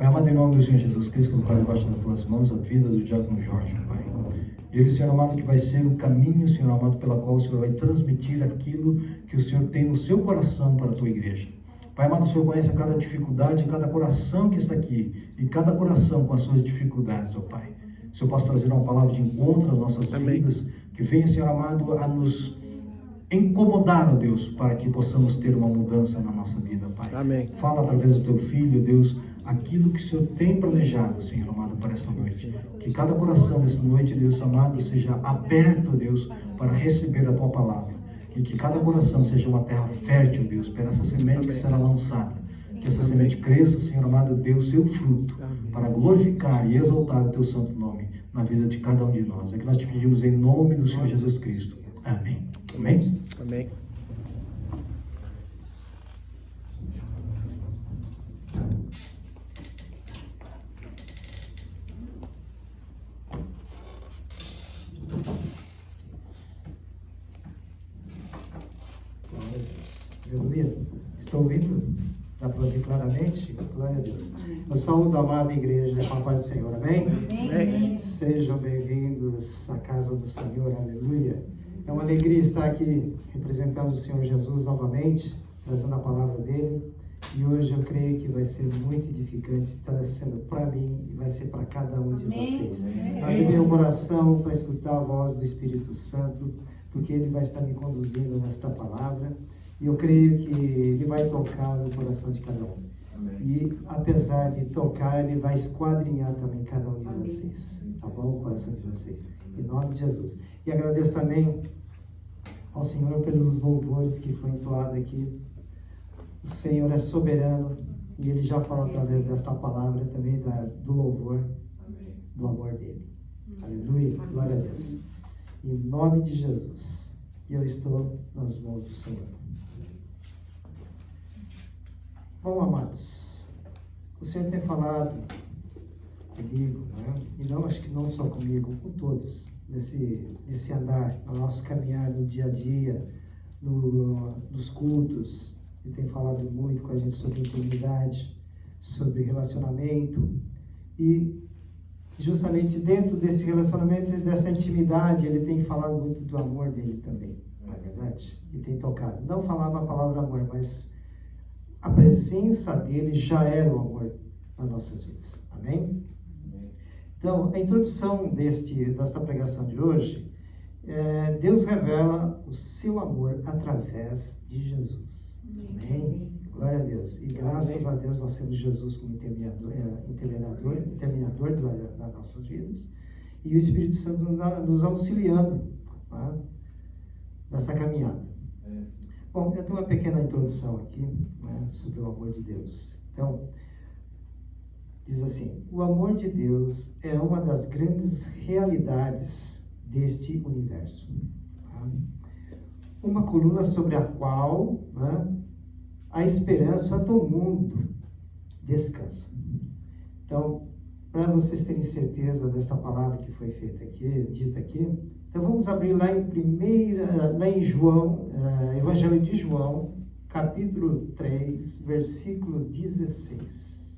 Pai amado, em nome do Senhor Jesus Cristo, colocar debaixo das tuas mãos a vida do diácono Jorge, Pai. Ele, Senhor amado, que vai ser o caminho, Senhor amado, pela qual o Senhor vai transmitir aquilo que o Senhor tem no seu coração para a tua igreja. Pai amado, o Senhor conhece cada dificuldade, cada coração que está aqui, e cada coração com as suas dificuldades, ó Pai. O Senhor possa trazer uma palavra de encontro às nossas vidas, que venha, Senhor amado, a nos incomodar, ó Deus, para que possamos ter uma mudança na nossa vida, Pai. Amém. Fala através do teu Filho, Deus, aquilo que o Senhor tem planejado, Senhor amado, para esta noite. Que cada coração desta noite, Deus amado, seja aberto, Deus, para receber a tua palavra. E que cada coração seja uma terra fértil, Deus, para essa semente que será lançada. Que essa semente cresça, Senhor amado, dê o seu fruto, para glorificar e exaltar o teu santo nome na vida de cada um de nós. É que nós te pedimos em nome do Senhor Jesus Cristo. Amém. Amém? Amém. Aleluia. Estão ouvindo? Dá para ouvir claramente? Glória a Deus. Eu saúdo a amada igreja com a paz do Senhor. Amém? Amém. Sejam bem-vindos à casa do Senhor. Aleluia. É uma alegria estar aqui representando o Senhor Jesus novamente, trazendo a palavra dele. E hoje eu creio que vai ser muito edificante, está sendo para mim e vai ser para cada um de vocês. Abri meu coração para escutar a voz do Espírito Santo, porque ele vai estar me conduzindo nesta palavra. E eu creio que ele vai tocar no coração de cada um. Amém. E apesar de tocar, ele vai esquadrinhar também cada um de vocês. Tá bom? O coração de vocês. Em nome de Jesus. E agradeço também ao Senhor pelos louvores que foi entoado aqui. O Senhor é soberano e ele já falou através desta palavra também do louvor, do amor dele. Aleluia. Glória a Deus. Em nome de Jesus. E eu estou nas mãos do Senhor. Bom, amados, o Senhor tem falado comigo, né? E não, acho que não só comigo, com todos, nesse andar, no nosso caminhar no dia a dia, nos cultos. Ele tem falado muito com a gente sobre intimidade, sobre relacionamento, e justamente dentro desse relacionamento, dessa intimidade, ele tem falado muito do amor dele também, não é verdade? E tem tocado. Não falava a palavra amor, mas a presença dele já era o amor nas nossas vidas. Amém? Então, a introdução desta pregação de hoje, Deus revela o seu amor através de Jesus. Amém? Glória a Deus. E graças a Deus nós temos Jesus como interminador das nossas vidas. E o Espírito Santo nos auxiliando, tá? Nessa caminhada. Bom, eu tenho uma pequena introdução aqui, né, sobre o amor de Deus. Então, diz assim: o amor de Deus é uma das grandes realidades deste universo. Tá? Uma coluna sobre a qual, né, a esperança do mundo descansa. Então, para vocês terem certeza desta palavra que foi feita aqui, dita aqui, então vamos abrir lá em João, Evangelho de João, capítulo 3, versículo 16.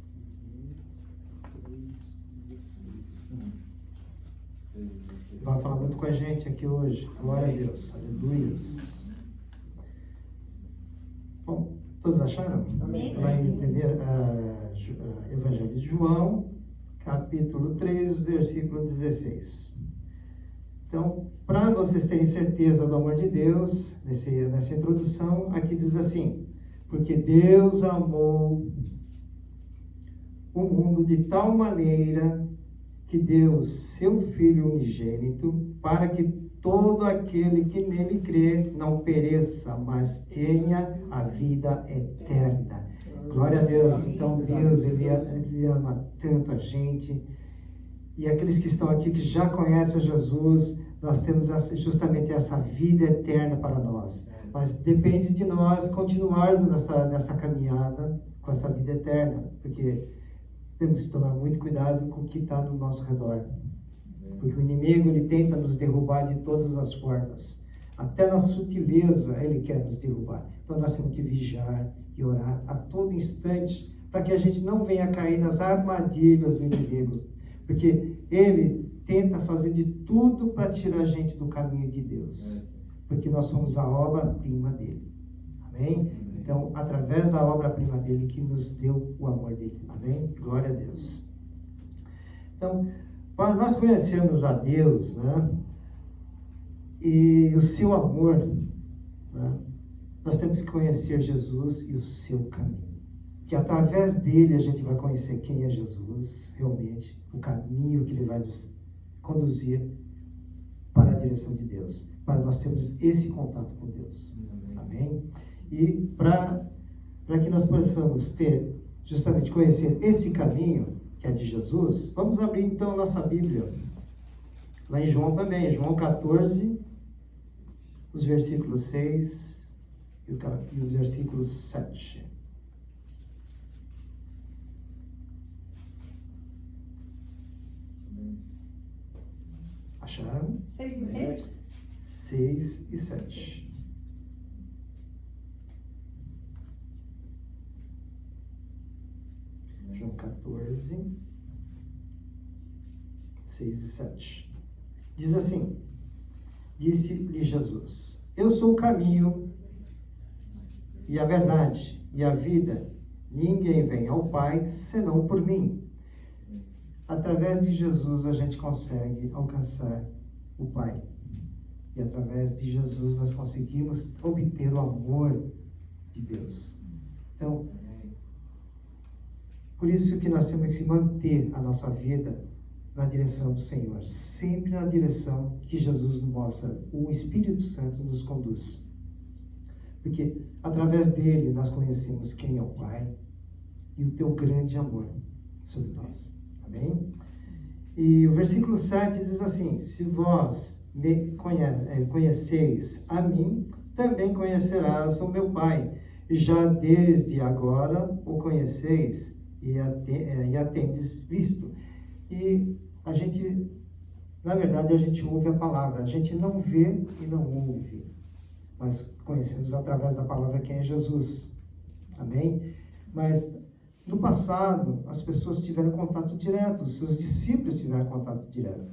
Vai falar muito com a gente aqui hoje. Glória a Deus. Aleluia. Bom, todos acharam? Amém. Lá em Evangelho de João, capítulo 3, versículo 16. Então, para vocês terem certeza do amor de Deus, nessa introdução, aqui diz assim: porque Deus amou o mundo de tal maneira que deu seu Filho unigênito, para que todo aquele que nele crê não pereça, mas tenha a vida eterna. Glória a Deus. Então, Deus, ele ama tanto a gente. E aqueles que estão aqui, que já conhecem Jesus, nós temos justamente essa vida eterna para nós. Mas depende de nós continuarmos nessa caminhada com essa vida eterna, porque temos que tomar muito cuidado com o que está no nosso redor. Porque o inimigo, ele tenta nos derrubar de todas as formas. Até na sutileza ele quer nos derrubar. Então nós temos que vigiar e orar a todo instante para que a gente não venha cair nas armadilhas do inimigo, porque ele tenta fazer de tudo para tirar a gente do caminho de Deus, porque nós somos a obra-prima dele. Amém? Então, através da obra-prima dele que nos deu o amor dele. Amém? Glória a Deus. Então, para nós conhecermos a Deus, né, e o seu amor, né, nós temos que conhecer Jesus e o seu caminho. Que através dele a gente vai conhecer quem é Jesus, realmente, o caminho que ele vai nos conduzir para a direção de Deus, para nós termos esse contato com Deus. Amém? E para que nós possamos ter, justamente, conhecer esse caminho, que é de Jesus, vamos abrir então nossa Bíblia, lá em João também, João 14, os versículos 6 e os versículos 7. Acharam? 6 e 7? 6 e 7. João 14, 6 e 7. Diz assim: disse-lhe Jesus: eu sou o caminho e a verdade e a vida. Ninguém vem ao Pai senão por mim. Através de Jesus a gente consegue alcançar o Pai. E através de Jesus nós conseguimos obter o amor de Deus. Então, por isso que nós temos que manter a nossa vida na direção do Senhor. Sempre na direção que Jesus nos mostra. O Espírito Santo nos conduz. Porque através dele nós conhecemos quem é o Pai e o teu grande amor sobre nós. Amém? E o versículo 7 diz assim: se vós me conheceis a mim, também conhecerás o meu Pai. Já desde agora o conheceis e a tendes visto. E a gente, na verdade, a gente ouve a palavra. A gente não vê e não ouve. Mas conhecemos através da palavra quem é Jesus. Amém? Mas no passado, as pessoas tiveram contato direto, os seus discípulos tiveram contato direto.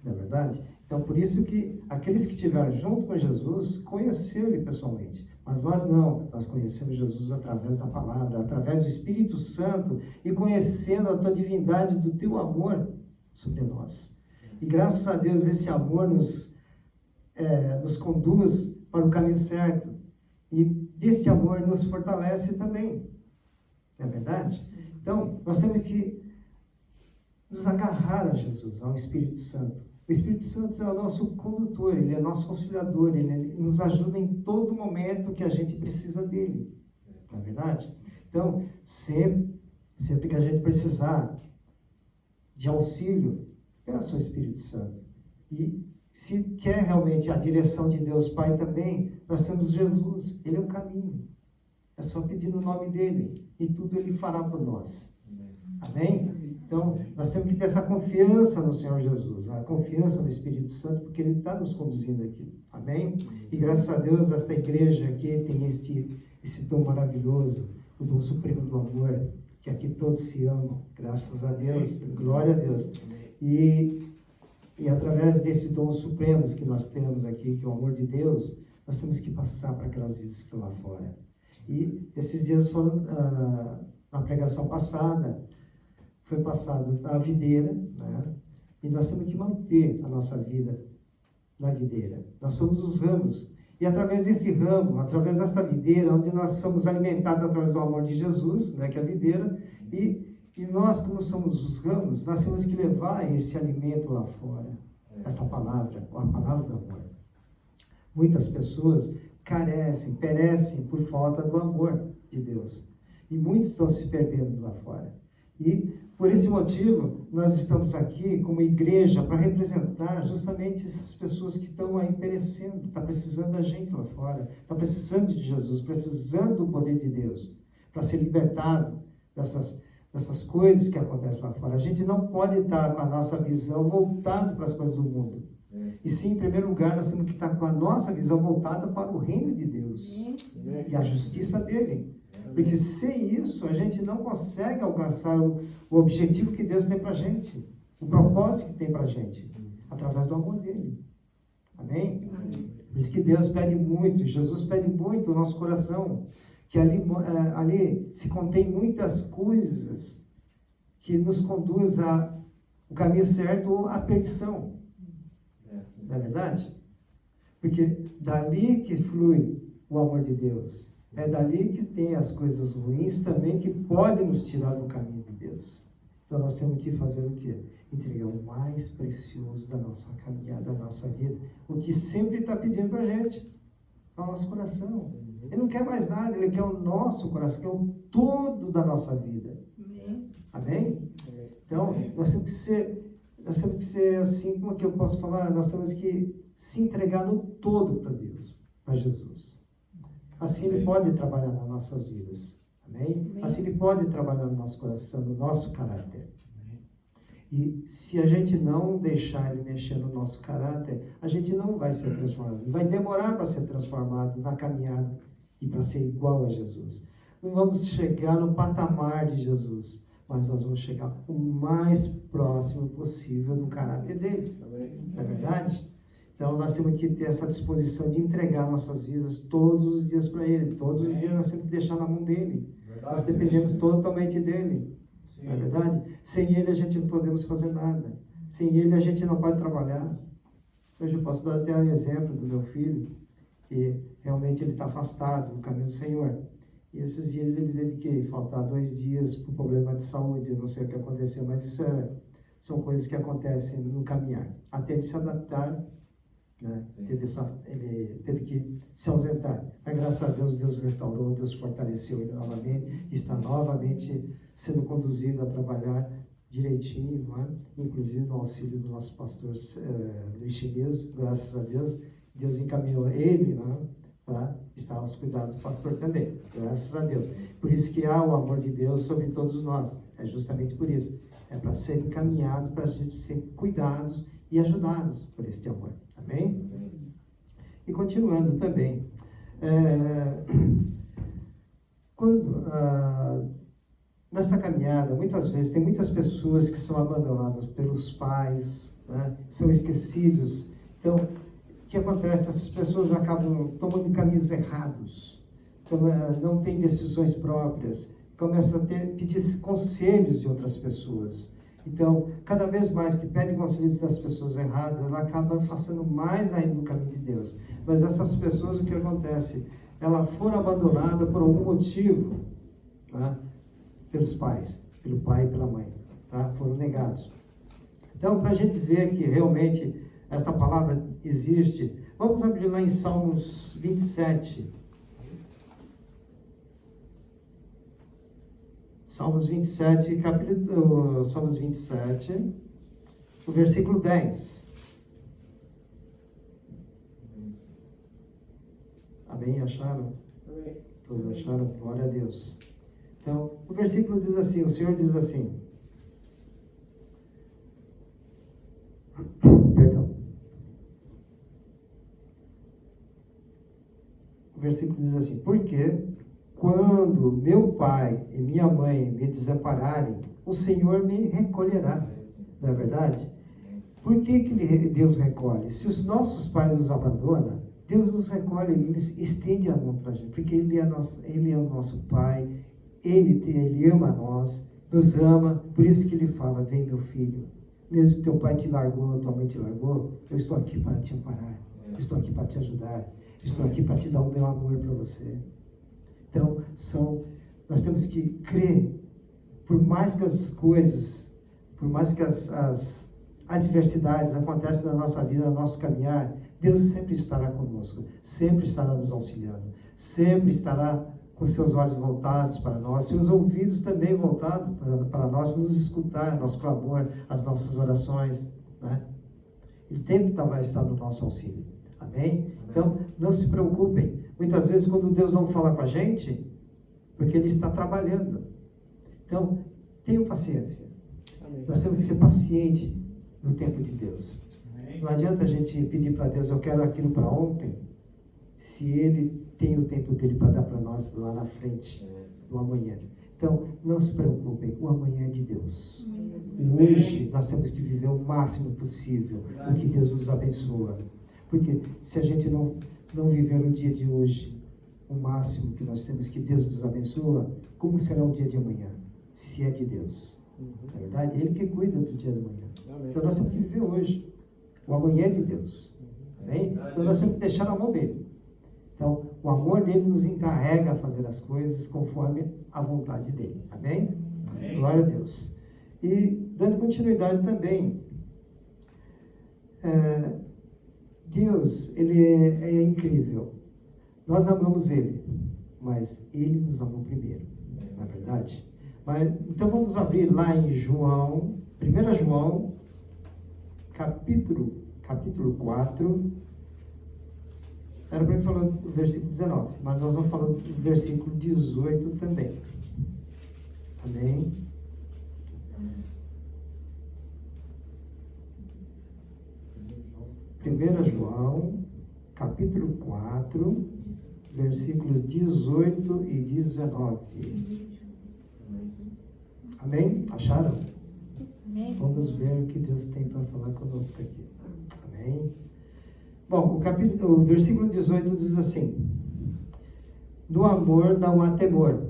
Não é verdade? Então, por isso que aqueles que estiveram junto com Jesus conheceram-lhe pessoalmente. Mas nós não. Nós conhecemos Jesus através da palavra, através do Espírito Santo e conhecendo a tua divindade, do teu amor sobre nós. E graças a Deus, esse amor nos conduz para o caminho certo. E deste amor nos fortalece também. Não é verdade? Então, nós temos que nos agarrar a Jesus, ao Espírito Santo. O Espírito Santo é o nosso condutor, ele é nosso auxiliador, ele nos ajuda em todo momento que a gente precisa dele. Não é verdade? Então, sempre que a gente precisar de auxílio, peça ao Espírito Santo. E se quer realmente a direção de Deus Pai também, nós temos Jesus, ele é o caminho. É só pedir no nome dele e tudo ele fará por nós. Amém? Então, nós temos que ter essa confiança no Senhor Jesus, a confiança no Espírito Santo, porque ele está nos conduzindo aqui. Amém? E graças a Deus, esta igreja aqui tem esse dom maravilhoso, o dom supremo do amor, que aqui todos se amam. Graças a Deus, glória a Deus. E através desse dom supremo que nós temos aqui, que é o amor de Deus, nós temos que passar para aquelas vidas que estão lá fora. E esses dias foram, na pregação passada, foi passado a videira, né? E nós temos que manter a nossa vida na videira. Nós somos os ramos. E através desse ramo, através desta videira, onde nós somos alimentados através do amor de Jesus, né, que é a videira, e nós, como somos os ramos, nós temos que levar esse alimento lá fora, esta palavra, a palavra do amor. Muitas pessoas perecem por falta do amor de Deus. E muitos estão se perdendo lá fora. E, por esse motivo, nós estamos aqui como igreja para representar justamente essas pessoas que estão aí perecendo, está precisando da gente lá fora, está precisando de Jesus, precisando do poder de Deus, para ser libertado dessas coisas que acontecem lá fora. A gente não pode estar com a nossa visão voltada para as coisas do mundo. E sim, em primeiro lugar, nós temos que estar com a nossa visão voltada para o reino de Deus e a justiça dele. Porque sem isso, a gente não consegue alcançar o objetivo que Deus tem para a gente, o propósito que tem para a gente, através do amor dele. Amém? Por isso que Deus pede muito, Jesus pede muito o nosso coração, que ali se contém muitas coisas que nos conduz ao caminho certo ou à perdição. Não é verdade? Porque dali que flui o amor de Deus. É dali que tem as coisas ruins também que podem nos tirar do caminho de Deus. Então nós temos que fazer o quê? Entregar o mais precioso da nossa caminhada, da nossa vida. O que sempre está pedindo para a gente. É o nosso coração. Ele não quer mais nada, ele quer o nosso coração, quer o todo da nossa vida. Amém? Então, nós temos que ser assim, como que eu posso falar? Nós temos que se entregar no todo para Deus, para Jesus. Assim Ele pode trabalhar nas nossas vidas. Amém? Assim Ele pode trabalhar no nosso coração, no nosso caráter. E se a gente não deixar Ele mexer no nosso caráter, a gente não vai ser transformado. Vai demorar para ser transformado na caminhada e para ser igual a Jesus. Não vamos chegar no patamar de Jesus, mas nós vamos chegar o mais próximo possível do caráter dele. Não é verdade? Então nós temos que ter essa disposição de entregar nossas vidas todos os dias para Ele. Todos os dias nós temos que deixar na mão dele. Nós dependemos totalmente dele. Sim. Não é verdade? Sem Ele a gente não podemos fazer nada. Sem Ele a gente não pode trabalhar. Hoje eu posso dar até um exemplo do meu filho, que realmente ele está afastado do caminho do Senhor. E esses dias ele teve que faltar 2 dias por problema de saúde, não sei o que aconteceu, mas isso são coisas que acontecem no caminhar. Até ele se adaptar, né? Ele teve que se ausentar. Mas graças a Deus, Deus restaurou, Deus fortaleceu ele novamente, está novamente sendo conduzido a trabalhar direitinho, não é? Inclusive no auxílio do nosso pastor Luiz Chineso, graças a Deus, Deus encaminhou ele, não é? Para estar aos cuidados do pastor também, graças a Deus. Por isso que há o amor de Deus sobre todos nós, é justamente por isso. É para ser encaminhado, para a gente ser cuidados e ajudados por esse amor. Amém? E continuando também, nessa caminhada, muitas vezes, tem muitas pessoas que são abandonadas pelos pais, né? São esquecidos. Então, o que acontece? Essas pessoas acabam tomando caminhos errados, então, não têm decisões próprias, começam a pedir conselhos de outras pessoas. Então, cada vez mais que pede conselhos das pessoas erradas, ela acaba afastando mais ainda do caminho de Deus. Mas essas pessoas, o que acontece? Elas foram abandonadas por algum motivo, tá? Pelos pais, pelo pai e pela mãe, tá? Foram negados. Então, para a gente ver que realmente esta palavra existe, vamos abrir lá em Salmos 27. Salmos 27, Salmos 27, o versículo 10. Amém? Acharam? Amém. Todos acharam? Glória a Deus. Então, o versículo diz assim, o Senhor diz assim, perdão. O versículo diz assim, porque quando meu pai e minha mãe me desampararem, o Senhor me recolherá. Não é verdade? Por que Deus recolhe? Se os nossos pais nos abandonam, Deus nos recolhe, Ele estende a mão para a gente, porque Ele é o nosso Pai, Ele ama nós, nos ama, por isso que Ele fala, vem meu filho, mesmo que teu pai te largou, tua mãe te largou, eu estou aqui para te amparar, estou aqui para te ajudar, estou aqui para te dar o meu amor para você. Então, nós temos que crer, por mais que as coisas, por mais que as adversidades acontecem na nossa vida, no nosso caminhar, Deus sempre estará conosco, sempre estará nos auxiliando, sempre estará com seus olhos voltados para nós, seus ouvidos também voltados para nós, nos escutar, nosso clamor, as nossas orações, né? Ele sempre vai estar no nosso auxílio. Amém? Então, não se preocupem. Muitas vezes, quando Deus não fala com a gente, porque Ele está trabalhando. Então, tenham paciência. Amém. Nós temos que ser pacientes no tempo de Deus. Amém. Não adianta a gente pedir para Deus, eu quero aquilo para ontem, se Ele tem o tempo dele para dar para nós lá na frente, no amanhã. Então, não se preocupem, o amanhã é de Deus. Hoje, nós temos que viver o máximo possível, o que Deus nos abençoa. Porque se a gente não viver o dia de hoje, o máximo que nós temos que Deus nos abençoa, como será o dia de amanhã? Se é de Deus. Na verdade, Ele que cuida do dia de amanhã. Então, nós temos que viver hoje. O amanhã é de Deus. Amém? Então, nós temos que deixar na mão dele. Então, o amor dele nos encarrega a fazer as coisas conforme a vontade dele. Amém? Amém. Glória a Deus. E, dando continuidade também, Deus, Ele é incrível. Nós amamos Ele, mas Ele nos amou primeiro. Não é verdade? Então, vamos abrir lá em João, 1 João, capítulo 4. Era para mim falar do versículo 19, mas nós vamos falar do versículo 18 também. Amém? Primeira João, capítulo 4, versículos 18 e 19. Amém? Acharam? Amém. Vamos ver o que Deus tem para falar conosco aqui. Amém? Bom, o versículo 18 diz assim: no amor não há temor,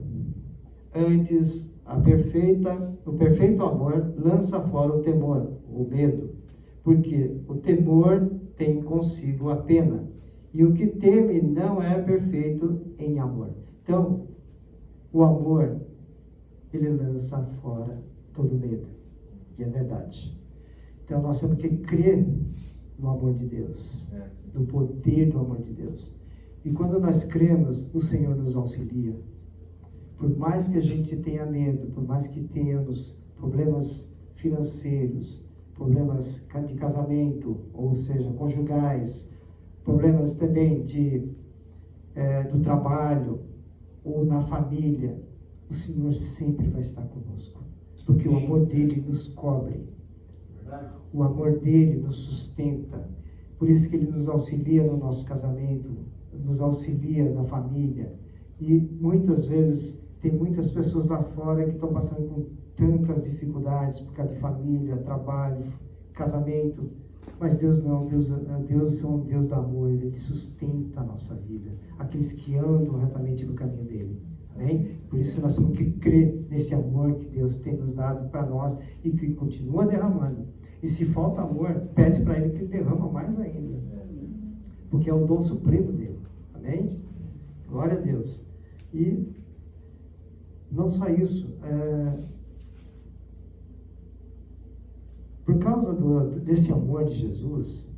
antes o perfeito amor lança fora o temor, o medo, porque o temor tem consigo a pena, e o que teme não é perfeito em amor. Então, o amor, ele lança fora todo medo, e é verdade. Então, nós temos que crer no amor de Deus, no poder do amor de Deus. E quando nós cremos, o Senhor nos auxilia. Por mais que a gente tenha medo, por mais que tenhamos problemas financeiros, problemas de casamento, ou seja, conjugais, problemas também do trabalho ou na família, o Senhor sempre vai estar conosco, porque o amor dele nos cobre. O amor dele nos sustenta. Por isso que ele nos auxilia no nosso casamento, nos auxilia na família. E muitas vezes tem muitas pessoas lá fora que estão passando por tantas dificuldades por causa de família, trabalho, casamento. Mas Deus não, Deus é um Deus do amor, Ele sustenta a nossa vida. Aqueles que andam retamente no caminho dele. Amém? Por isso nós temos que crer nesse amor que Deus tem nos dado para nós e que continua derramando. E se falta amor, pede para Ele que Ele derrama mais ainda. Porque é o dom supremo dele. Amém? Glória a Deus. E não só isso. Por causa desse amor de Jesus,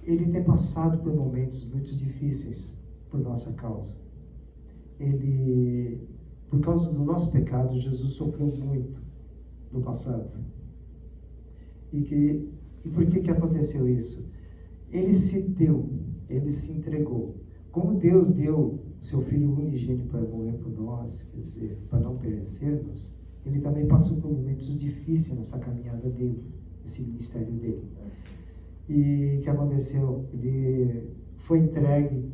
Ele tem passado por momentos muito difíceis por nossa causa. Por causa do nosso pecado, Jesus sofreu muito no passado. E por que aconteceu isso? Ele se deu, ele se entregou. Como Deus deu seu Filho unigênito para morrer por nós, quer dizer, para não perecermos, ele também passou por momentos difíceis nessa caminhada dele, nesse ministério dele. E o que aconteceu? Ele foi entregue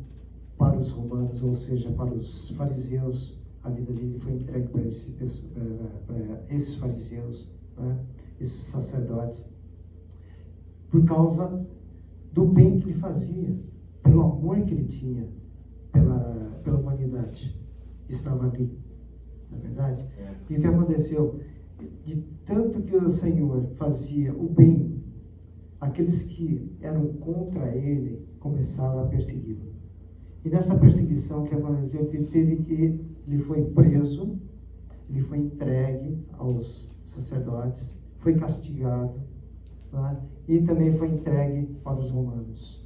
para os romanos, ou seja, para os fariseus. A vida dele foi entregue para esses fariseus, esses sacerdotes, por causa do bem que ele fazia, pelo amor que ele tinha pela humanidade. Estava ali, na verdade. E o que aconteceu? De tanto que o Senhor fazia o bem, aqueles que eram contra ele começaram a persegui-lo. E nessa perseguição que aconteceu, ele foi preso, ele foi entregue aos sacerdotes, foi castigado, e também foi entregue para os romanos.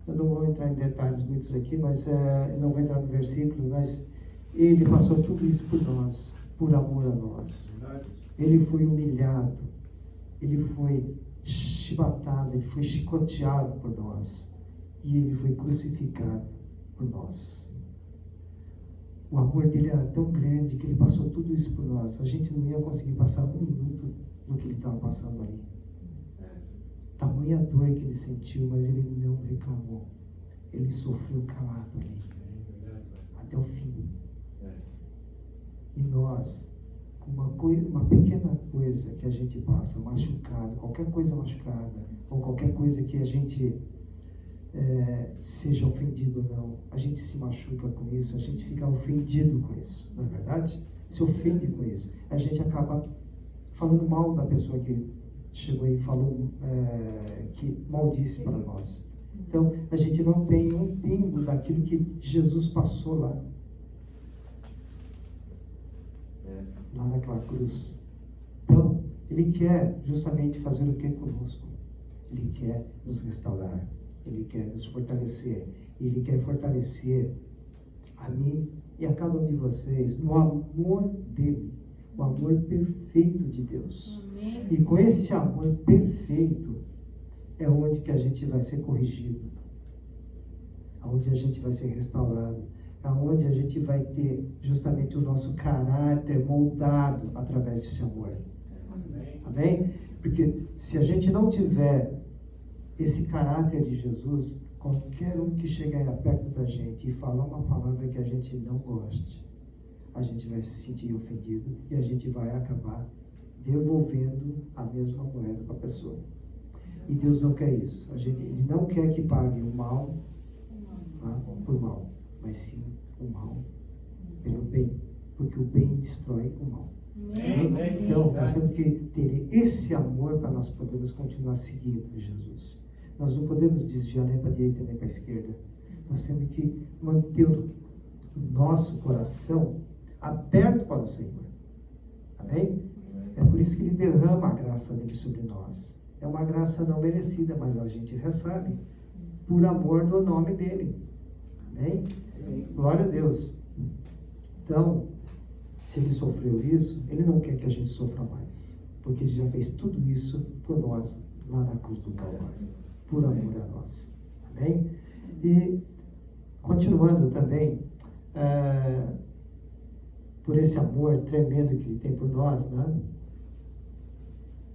Eu não vou entrar em detalhes muitos aqui, mas não vou entrar no versículo, mas ele passou tudo isso por nós, por amor a nós. Ele foi humilhado, ele foi chibatado, ele foi chicoteado por nós. E ele foi crucificado por nós. O amor dele era tão grande que ele passou tudo isso por nós. A gente não ia conseguir passar um minuto no que ele estava passando ali. tamanha dor que ele sentiu, mas ele não reclamou. Ele sofreu calado ali, até o fim. E nós, uma pequena coisa que a gente passa, machucado, qualquer coisa machucada, ou qualquer coisa que a gente seja ofendido ou não, a gente se machuca com isso, a gente fica ofendido com isso, não é verdade? Se ofende com isso. A gente acaba falando mal da pessoa que chegou e falou, que maldisse para nós. Então, a gente não tem um pingo daquilo que Jesus passou lá naquela cruz. Então, Ele quer justamente fazer o que conosco? Ele quer nos restaurar, Ele quer nos fortalecer, Ele quer fortalecer a mim e a cada um de vocês no amor dEle, o amor perfeito de Deus. Amém. E com esse amor perfeito é onde que a gente vai ser corrigido, onde a gente vai ser restaurado, aonde a gente vai ter justamente o nosso caráter moldado através desse amor. Amém? Amém? Porque se a gente não tiver esse caráter de Jesus, qualquer um que chegar perto da gente e falar uma palavra que a gente não goste, a gente vai se sentir ofendido e a gente vai acabar devolvendo a mesma moeda para a pessoa. E Deus não quer isso. Ele não quer que pague o mal por mal, mas sim o mal pelo bem, porque o bem destrói o mal. Então, nós temos que ter esse amor para nós podermos continuar seguindo Jesus. Nós não podemos desviar nem para a direita nem para a esquerda. Nós temos que manter o nosso coração aberto para o Senhor. Amém? É por isso que Ele derrama a graça dele sobre nós. É uma graça não merecida, mas a gente recebe por amor do nome dele. Amém? Glória a Deus. Então, se Ele sofreu isso, Ele não quer que a gente sofra mais, porque Ele já fez tudo isso por nós lá na cruz do Calvário, por amor a nós. Amém? E continuando também, por esse amor tremendo que Ele tem por nós, né?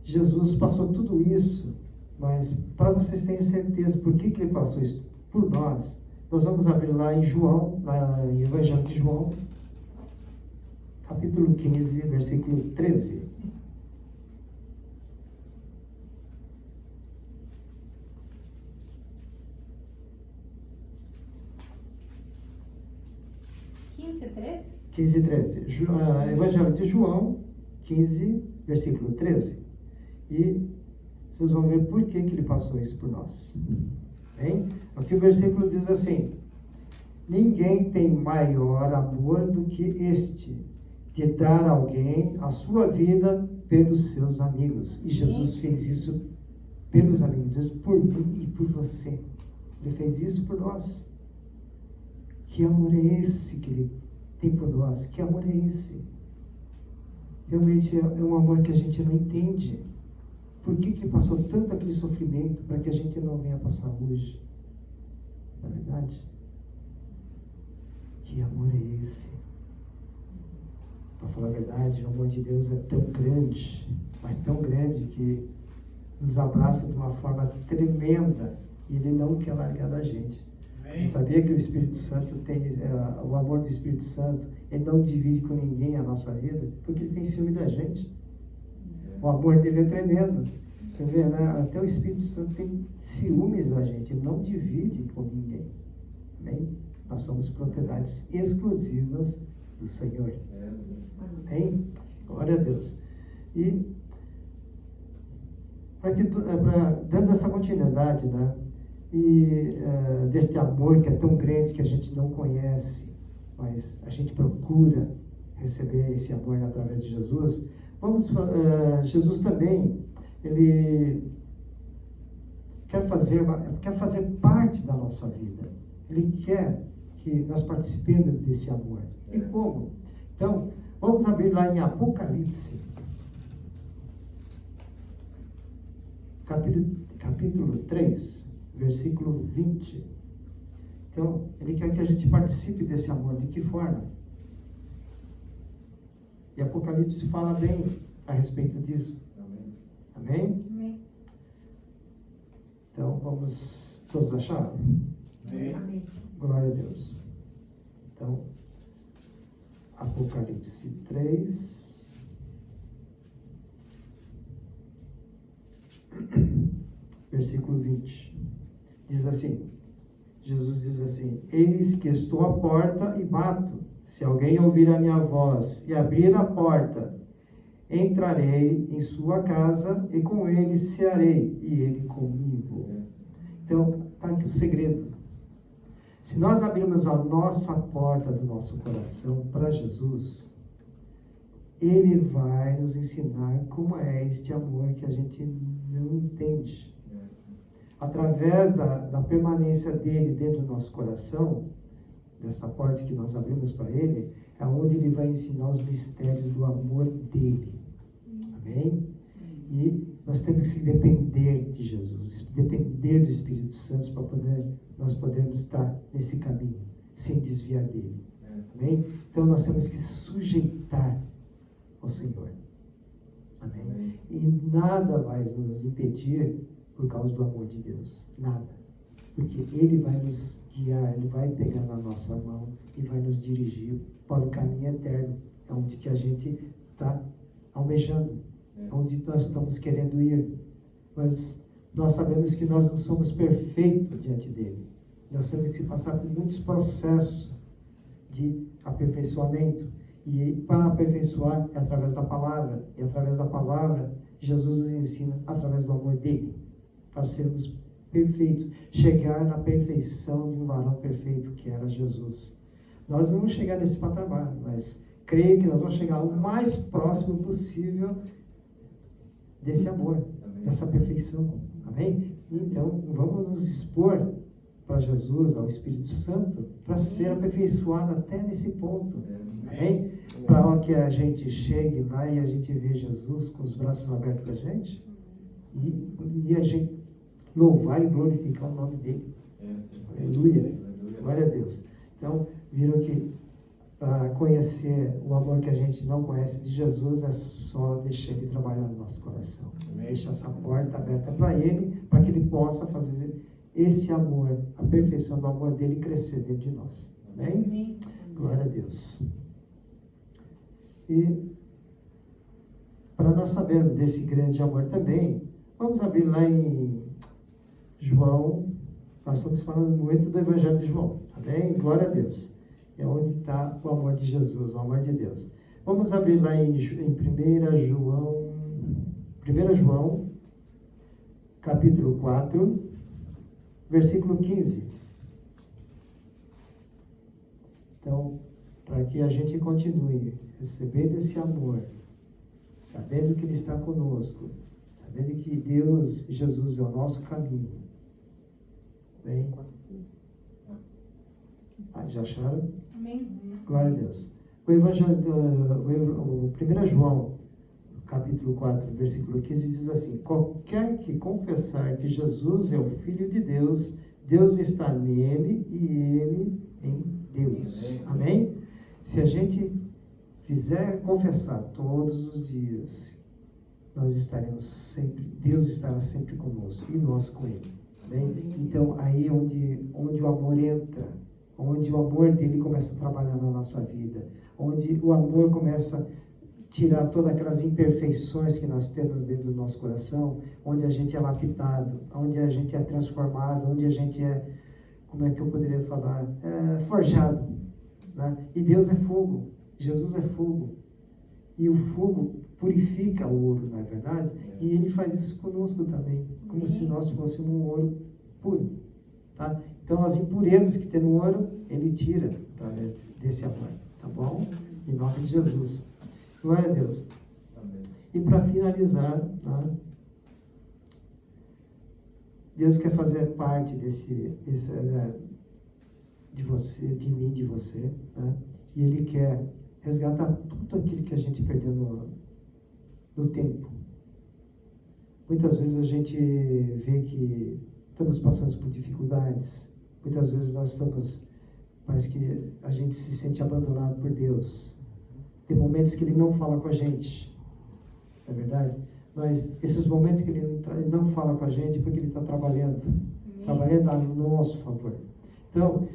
Jesus passou tudo isso, mas para vocês terem certeza por que Ele passou isso por nós, nós vamos abrir lá em João, lá em Evangelho de João, capítulo 15, versículo 13. Evangelho de João 15, versículo 13. E vocês vão ver por que Ele passou isso por nós. Bem? Aqui o versículo diz assim: ninguém tem maior amor do que este, de dar a alguém a sua vida pelos seus amigos. E Jesus fez isso pelos amigos, por mim e por você. Ele fez isso por nós. Que amor é esse que Ele tem por nós? Que amor é esse? Realmente é um amor que a gente não entende. Por que Ele passou tanto aquele sofrimento para que a gente não venha passar hoje? Na verdade, que amor é esse? Para falar a verdade, o amor de Deus é tão grande, mas tão grande que nos abraça de uma forma tremenda e Ele não quer largar da gente. Você sabia que o Espírito Santo tem, o amor do Espírito Santo, Ele não divide com ninguém a nossa vida, porque Ele tem ciúme da gente. O amor dele é tremendo. Você vê, né? Até o Espírito Santo tem ciúmes da gente. Ele não divide com ninguém. Amém? Nós somos propriedades exclusivas do Senhor. Amém? Glória a Deus. E dando essa continuidade, né? E deste amor que é tão grande que a gente não conhece, mas a gente procura receber esse amor através de Jesus. Jesus também, Ele quer fazer parte da nossa vida. Ele quer que nós participemos desse amor. E como? Então, vamos abrir lá em Apocalipse, capítulo 3, versículo 20. Então, Ele quer que a gente participe desse amor. De que forma? E Apocalipse fala bem a respeito disso. Amém? Amém? Então, vamos todos achar? Amém. Glória a Deus. Então, Apocalipse 3, versículo 20. Diz assim, Jesus diz assim: eis que estou à porta e bato. Se alguém ouvir a minha voz e abrir a porta, entrarei em sua casa e com ele cearei e ele comigo. Então, está aqui o segredo. Se nós abrirmos a nossa porta do nosso coração para Jesus, Ele vai nos ensinar como é este amor que a gente não entende. Através da permanência dele dentro do nosso coração, dessa porta que nós abrimos para Ele, é onde Ele vai ensinar os mistérios do amor dele. Amém? E nós temos que depender de Jesus, depender do Espírito Santo para nós podermos estar nesse caminho, sem desviar dele. Amém? Então nós temos que sujeitar ao Senhor. Amém? E nada vai nos impedir por causa do amor de Deus. Nada. Porque Ele vai nos guiar, Ele vai pegar na nossa mão e vai nos dirigir para o caminho eterno, onde que a gente está almejando, onde nós estamos querendo ir. Mas nós sabemos que nós não somos perfeitos diante dele. Nós temos que passar por muitos processos de aperfeiçoamento. E para aperfeiçoar é através da palavra. E através da palavra, Jesus nos ensina através do amor dele, para sermos perfeitos, chegar na perfeição de um varão perfeito que era Jesus. Nós não vamos chegar nesse patamar, mas creio que nós vamos chegar o mais próximo possível desse amor, dessa perfeição. Amém? Então, vamos nos expor para Jesus, ao Espírito Santo, para ser aperfeiçoado até nesse ponto. Amém? Para que a gente chegue lá e a gente vê Jesus com os braços abertos para a gente e a gente louvar e glorificar o nome dele. Aleluia. Glória a Deus. Então, viram que para conhecer o amor que a gente não conhece de Jesus, é só deixar Ele trabalhar no nosso coração. Deixar essa porta aberta para Ele, para que Ele possa fazer esse amor, a perfeição do amor dele crescer dentro de nós. Amém? Glória a Deus. E para nós sabermos desse grande amor também, vamos abrir lá em João. Nós estamos falando muito do Evangelho de João. Amém? Glória a Deus. É onde está o amor de Jesus, o amor de Deus. Vamos abrir lá em 1 João, capítulo 4, versículo 15. Então, para que a gente continue recebendo esse amor, sabendo que Ele está conosco, sabendo que Deus, Jesus é o nosso caminho. Bem? Já acharam? Amém. Glória a Deus. O Evangelho, o 1 João, capítulo 4, versículo 15, diz assim: qualquer que confessar que Jesus é o Filho de Deus, Deus está nele e ele em Deus. Amém? Se a gente fizer confessar todos os dias, nós estaremos sempre, Deus estará sempre conosco e nós com Ele. Amém? Então, aí é onde o amor entra, onde o amor dele começa a trabalhar na nossa vida, onde o amor começa a tirar todas aquelas imperfeições que nós temos dentro do nosso coração, onde a gente é lapidado, onde a gente é transformado, onde a gente é, como é que eu poderia falar, forjado, né? E Deus é fogo, Jesus é fogo, e o fogo purifica o ouro, não é verdade? E Ele faz isso conosco também, como se nós fôssemos um ouro puro, tá? Então as impurezas que tem no ouro, Ele tira através desse amor, tá bom? Em nome de Jesus. Glória a Deus. Amém. E para finalizar, tá? Deus quer fazer parte de você, de mim, de você, tá? E Ele quer resgatar tudo aquilo que a gente perdeu no tempo. Muitas vezes a gente vê que estamos passando por dificuldades. Muitas vezes parece que a gente se sente abandonado por Deus. Tem momentos que Ele não fala com a gente, não é verdade? Mas esses momentos que ele não fala com a gente, porque ele está trabalhando a nosso favor. Então,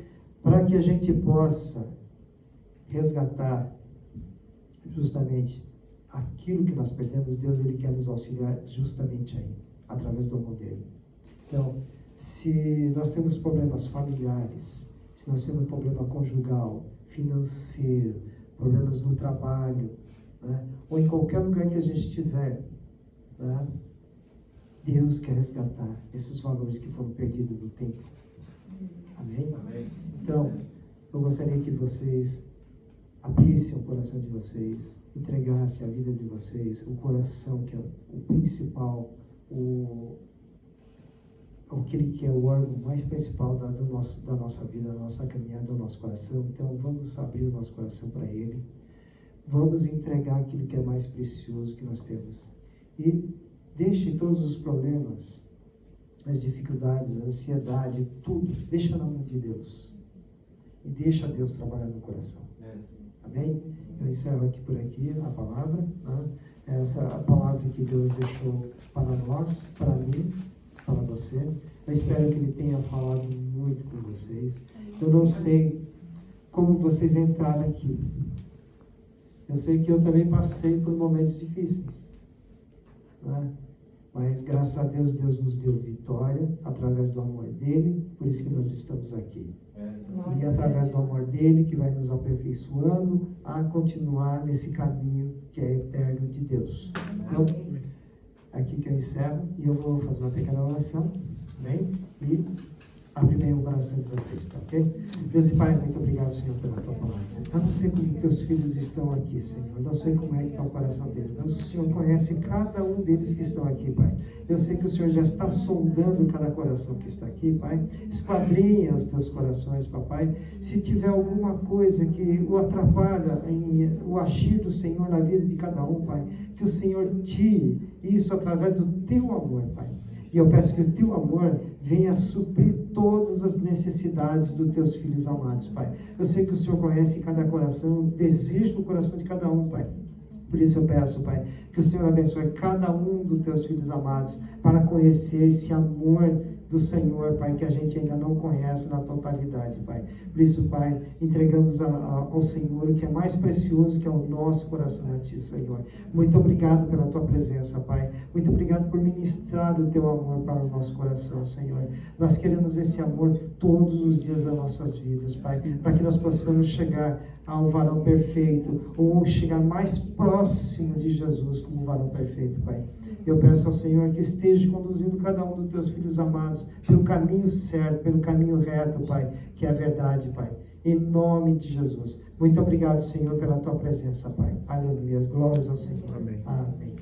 para que a gente possa resgatar justamente aquilo que nós perdemos, Deus ele quer nos auxiliar justamente aí, através do amor dele. Então, se nós temos problemas familiares, se nós temos problema conjugal, financeiro, problemas no trabalho, né, ou em qualquer lugar que a gente estiver, né, Deus quer resgatar esses valores que foram perdidos no tempo. Amém? Amém. Então, eu gostaria que vocês abrissem o coração de vocês, entregassem a vida de vocês, o coração que é o principal, aquele que é o órgão mais principal da nossa vida, da nossa caminhada, do nosso coração. Então, vamos abrir o nosso coração para Ele. Vamos entregar aquilo que é mais precioso que nós temos. E deixe todos os problemas, as dificuldades, a ansiedade, tudo, deixa na mão de Deus. E deixa Deus trabalhar no coração. Amém? Eu encerro aqui por aqui a palavra. Né? Essa é a palavra que Deus deixou para nós, para mim, para você. Eu espero que Ele tenha falado muito com vocês. Eu não sei como vocês entraram aqui. Eu sei que eu também passei por momentos difíceis. Né? Mas graças a Deus, Deus nos deu vitória através do amor dele, por isso que nós estamos aqui. E através do amor dele que vai nos aperfeiçoando a continuar nesse caminho que é eterno de Deus. Então, aqui que eu encerro e eu vou fazer uma pequena oração, bem? E abrir bem o coração de vocês, tá ok? Deus e Pai, muito obrigado, Senhor, pela tua palavra. Eu não sei como teus filhos estão aqui, Senhor. Eu não sei como é que está o coração deles, mas o Senhor conhece cada um deles que estão aqui, Pai. Eu sei que o Senhor já está sondando cada coração que está aqui, Pai. Esquadrinha os teus corações, Papai. Se tiver alguma coisa que o atrapalha em o agir do Senhor na vida de cada um, Pai, que o Senhor tire isso através do teu amor, Pai. E eu peço que o teu amor venha suprir todas as necessidades dos teus filhos amados, Pai. Eu sei que o Senhor conhece cada coração, o desejo do coração de cada um, Pai. Por isso eu peço, Pai, que o Senhor abençoe cada um dos teus filhos amados para conhecer esse amor do Senhor, Pai, que a gente ainda não conhece na totalidade, Pai. Por isso, Pai, entregamos ao Senhor o que é mais precioso, que é o nosso coração a Ti, Senhor. Muito obrigado pela Tua presença, Pai. Muito obrigado por ministrar o Teu amor para o nosso coração, Senhor. Nós queremos esse amor todos os dias das nossas vidas, Pai, para que nós possamos chegar ao varão perfeito, ou chegar mais próximo de Jesus como o varão perfeito, Pai. Eu peço ao Senhor que esteja conduzindo cada um dos teus filhos amados pelo caminho certo, pelo caminho reto, Pai, que é a verdade, Pai. Em nome de Jesus. Muito obrigado, Senhor, pela tua presença, Pai. Aleluia. Glórias ao Senhor. Amém. Amém.